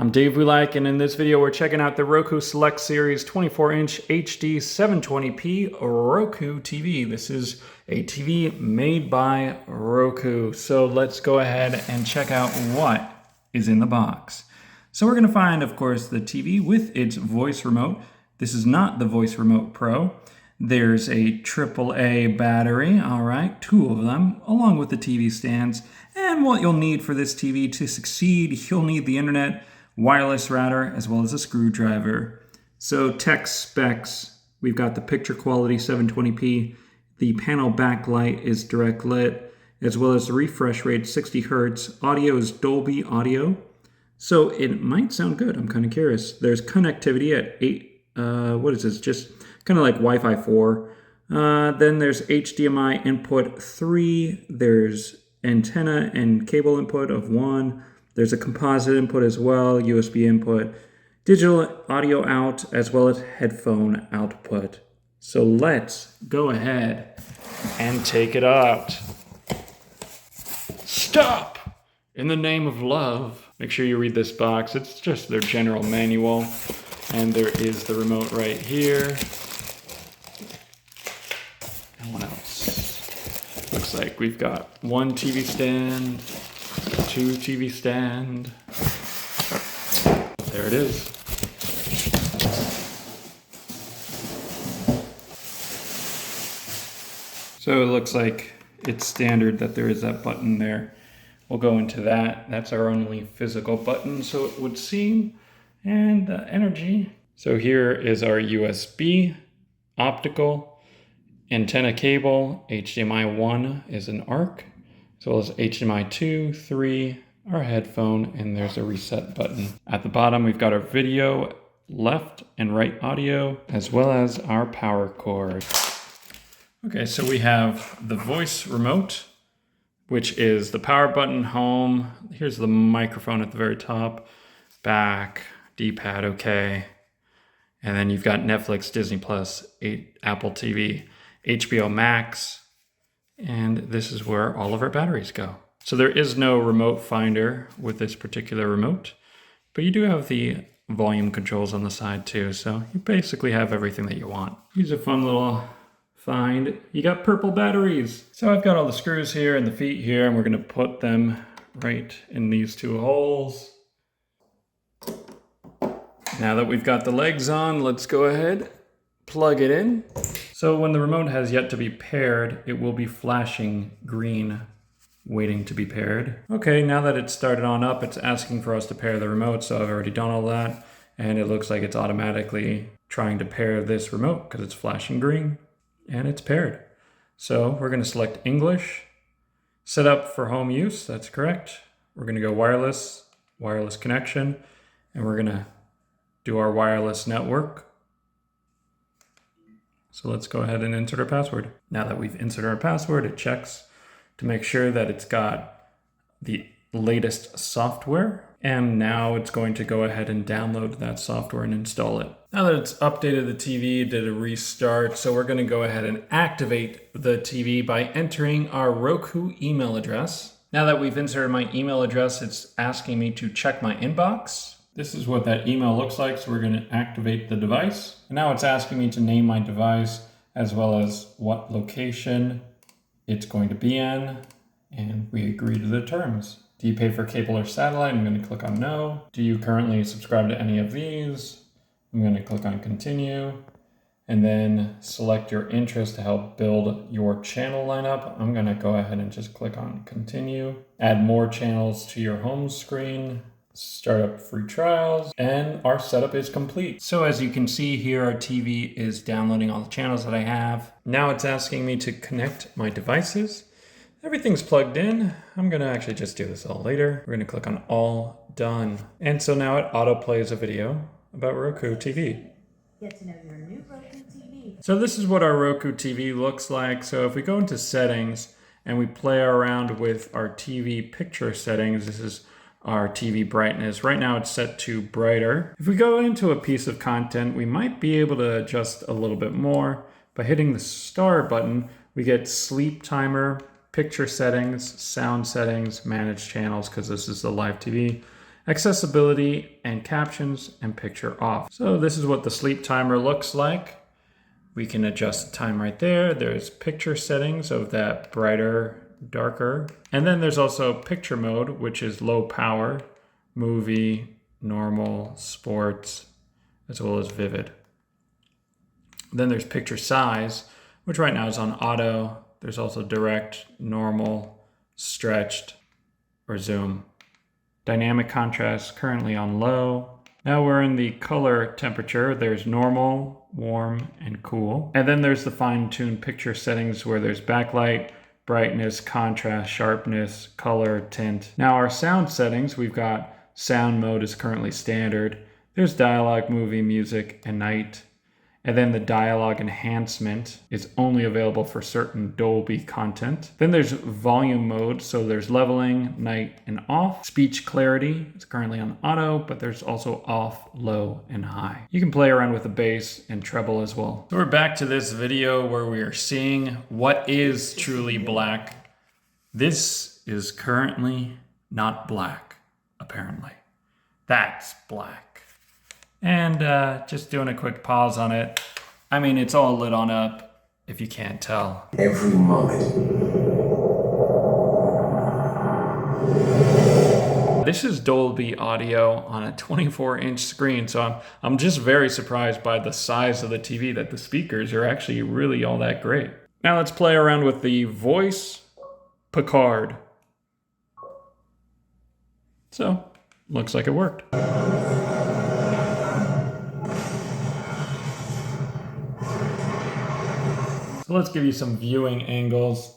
I'm Dave Bulak, and in this video we're checking out the Roku Select Series 24-inch HD 720p Roku TV. This is a TV made by Roku. So let's go ahead and check out what is in the box. So we're going to find, of course, the TV with its voice remote. This is not the Voice Remote Pro. There's a AAA battery, all right, 2 of them, along with the TV stands. And what you'll need for this TV to succeed, you'll need the internet, wireless router, as well as a screwdriver. So tech specs, we've got the picture quality 720p, the panel backlight is direct lit, as well as the refresh rate 60 hertz. Audio is Dolby audio, so it might sound good. I'm kind of curious. There's connectivity at 8, what is this, just kind of like Wi-Fi 4. Then there's HDMI input 3, there's antenna and cable input of 1, there's a composite input as well, USB input, digital audio out, as well as headphone output. So let's go ahead and take it out. Stop! In the name of love. Make sure you read this box. It's just their general manual. And there is the remote right here. And what else? Looks like we've got 1 TV stand, 2 TV stand. There it is. So it looks like it's standard that there is that button there. We'll go into that. That's our only physical button, so it would seem. And the energy. So here is our USB, optical, antenna cable, HDMI 1 is an ARC, as well as HDMI 2, 3, our headphone, and there's a reset button. At the bottom, we've got our video, left and right audio, as well as our power cord. Okay, so we have the voice remote, which is the power button, home. Here's the microphone at the very top, back, D-pad, okay. And then you've got Netflix, Disney Plus, Apple TV, HBO Max, and this is where all of our batteries go. So there is no remote finder with this particular remote, but you do have the volume controls on the side too, so you basically have everything that you want. Here's a fun little find. You got purple batteries. So I've got all the screws here and the feet here, and we're gonna put them right in these 2 holes. Now that we've got the legs on, let's go ahead, plug it in. So when the remote has yet to be paired, it will be flashing green, waiting to be paired. Okay, now that it's started on up, it's asking for us to pair the remote, so I've already done all that, and it looks like it's automatically trying to pair this remote because it's flashing green, and it's paired. So we're gonna select English, set up for home use, that's correct. We're gonna go wireless connection, and we're gonna do our wireless network. So let's go ahead and insert our password. Now that we've inserted our password, it checks to make sure that it's got the latest software. And now it's going to go ahead and download that software and install it. Now that it's updated the TV, it did a restart. So we're gonna go ahead and activate the TV by entering our Roku email address. Now that we've inserted my email address, it's asking me to check my inbox. This is what that email looks like, so we're going to activate the device. And now it's asking me to name my device as well as what location it's going to be in, and we agree to the terms. Do you pay for cable or satellite? I'm going to click on no. Do you currently subscribe to any of these? I'm going to click on continue, and then select your interest to help build your channel lineup. I'm going to go ahead and just click on continue. Add more channels to your home screen. Start up free trials, and our setup is complete. So as you can see here, our TV is downloading all the channels that I have. Now it's asking me to connect my devices. Everything's plugged in. I'm gonna actually just do this all later. We're gonna click on all done. And so now it auto plays a video about Roku TV. Get to know your new Roku TV. So this is what our Roku TV looks like. So if we go into settings and we play around with our TV picture settings, this is our TV brightness. Right now it's set to brighter. If we go into a piece of content, we might be able to adjust a little bit more. By hitting the star button, we get sleep timer, picture settings, sound settings, manage channels, because this is the live TV, accessibility and captions and picture off. So this is what the sleep timer looks like. We can adjust the time right there. There's picture settings of that brighter, darker. And then there's also picture mode, which is low power, movie, normal, sports, as well as vivid. Then there's picture size, which right now is on auto. There's also direct, normal, stretched, or zoom. Dynamic contrast currently on low. Now we're in the color temperature. There's normal, warm, and cool. And then there's the fine-tuned picture settings where there's backlight, brightness, contrast, sharpness, color, tint. Now our sound settings, we've got sound mode is currently standard. There's dialogue, movie, music, and night. And then the dialogue enhancement is only available for certain Dolby content. Then there's volume mode, so there's leveling, night, and off. Speech clarity is currently on auto, but there's also off, low, and high. You can play around with the bass and treble as well. So we're back to this video where we are seeing what is truly black. This is currently not black, apparently. That's black. And just doing a quick pause on it. I mean, it's all lit on up, if you can't tell. Every moment. This is Dolby audio on a 24-inch screen, so I'm just very surprised by the size of the TV that the speakers are actually really all that great. Now let's play around with the voice Picard. So, looks like it worked. So let's give you some viewing angles,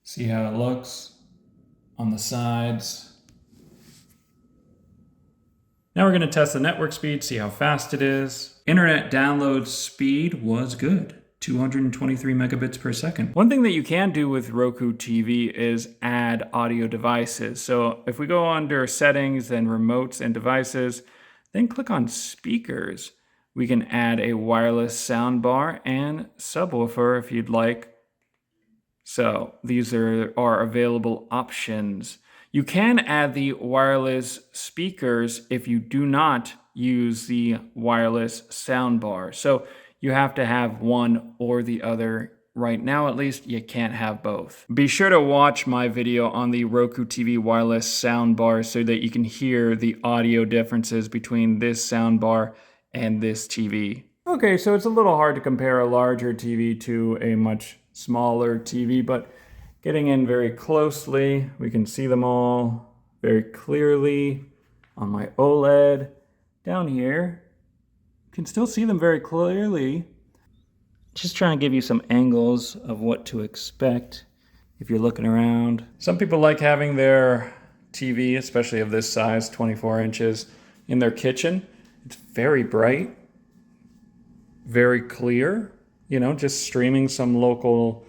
see how it looks on the sides. Now we're going to test the network speed, see how fast it is. Internet download speed was good, 223 megabits per second. One thing that you can do with Roku TV is add audio devices. So if we go under settings, then remotes and devices, then click on speakers. We can add a wireless soundbar and subwoofer if you'd like. So these are available options. You can add the wireless speakers if you do not use the wireless soundbar. So you have to have one or the other. Right now, at least, you can't have both. Be sure to watch my video on the Roku TV wireless soundbar so that you can hear the audio differences between this soundbar and this TV. Okay, so it's a little hard to compare a larger TV to a much smaller TV, but getting in very closely, we can see them all very clearly on my OLED. Down here, you can still see them very clearly. Just trying to give you some angles of what to expect if you're looking around. Some people like having their TV, especially of this size, 24 inches, in their kitchen. It's very bright, very clear, just streaming some local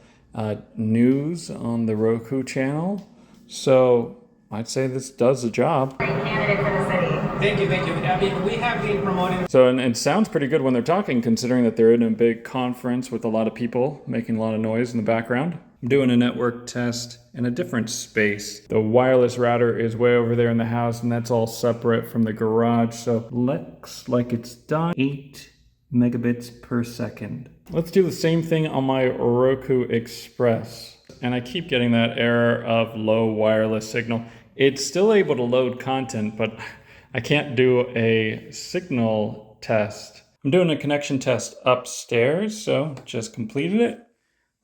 news on the Roku channel. So I'd say this does the job. Great candidate for the city. Thank you. I mean, we have been promoting. So, and it sounds pretty good when they're talking, considering that they're in a big conference with a lot of people making a lot of noise in the background. I'm doing a network test in a different space. The wireless router is way over there in the house, and that's all separate from the garage. So looks like it's done. 8 megabits per second. Let's do the same thing on my Roku Express. And I keep getting that error of low wireless signal. It's still able to load content, but I can't do a signal test. I'm doing a connection test upstairs, so just completed it.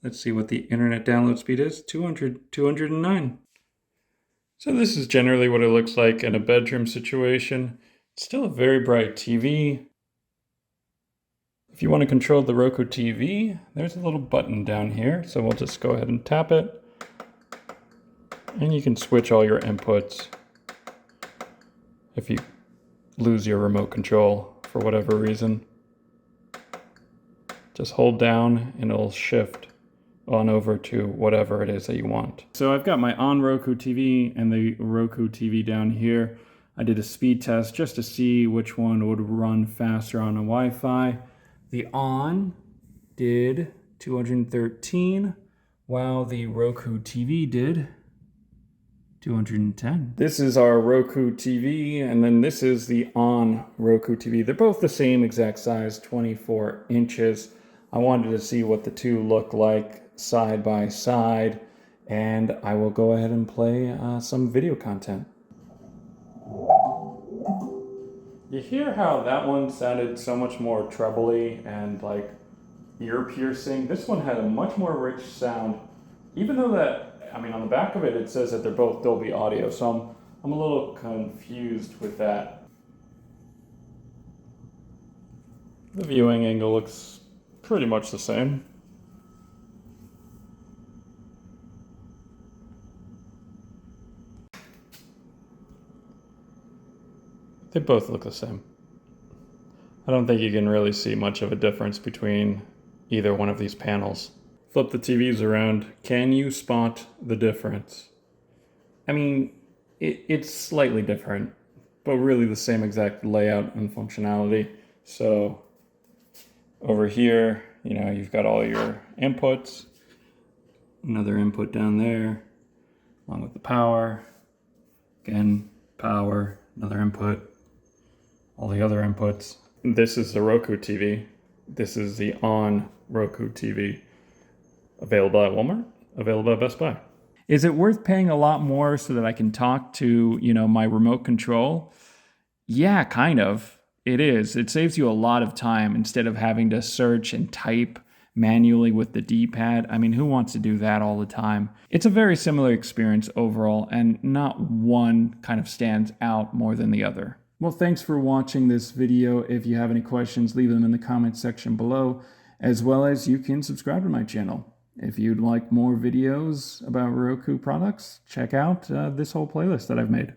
Let's see what the internet download speed is, 209. So this is generally what it looks like in a bedroom situation. It's still a very bright TV. If you want to control the Roku TV, there's a little button down here. So we'll just go ahead and tap it. And you can switch all your inputs if you lose your remote control for whatever reason. Just hold down and it'll shift on over to whatever it is that you want. So I've got my on Roku TV and the Roku TV down here. I did a speed test just to see which one would run faster on a Wi-Fi. The on did 213, while the Roku TV did 210. This is our Roku TV, and then this is the On Roku TV. They're both the same exact size, 24 inches. I wanted to see what the two look like side by side, and I will go ahead and play some video content. You hear how that one sounded so much more trebly and like ear piercing? This one had a much more rich sound, even though that, I mean, on the back of it, it says that they're both Dolby audio, so I'm a little confused with that. The viewing angle looks pretty much the same. They both look the same. I don't think you can really see much of a difference between either one of these panels. Flip the TVs around. Can you spot the difference? I mean, it's slightly different, but really the same exact layout and functionality. So over here, you know, you've got all your inputs. Another input down there, along with the power. Again, power, another input. All the other inputs. This is the Roku TV. This is the On Roku TV. Available at Walmart, available at Best Buy. Is it worth paying a lot more so that I can talk to, you know, my remote control? Yeah, kind of. It is. It saves you a lot of time instead of having to search and type manually with the D-pad. I mean, who wants to do that all the time? It's a very similar experience overall, and not one kind of stands out more than the other. Well, thanks for watching this video. If you have any questions, leave them in the comments section below, as well as you can subscribe to my channel. If you'd like more videos about Roku products, check out this whole playlist that I've made.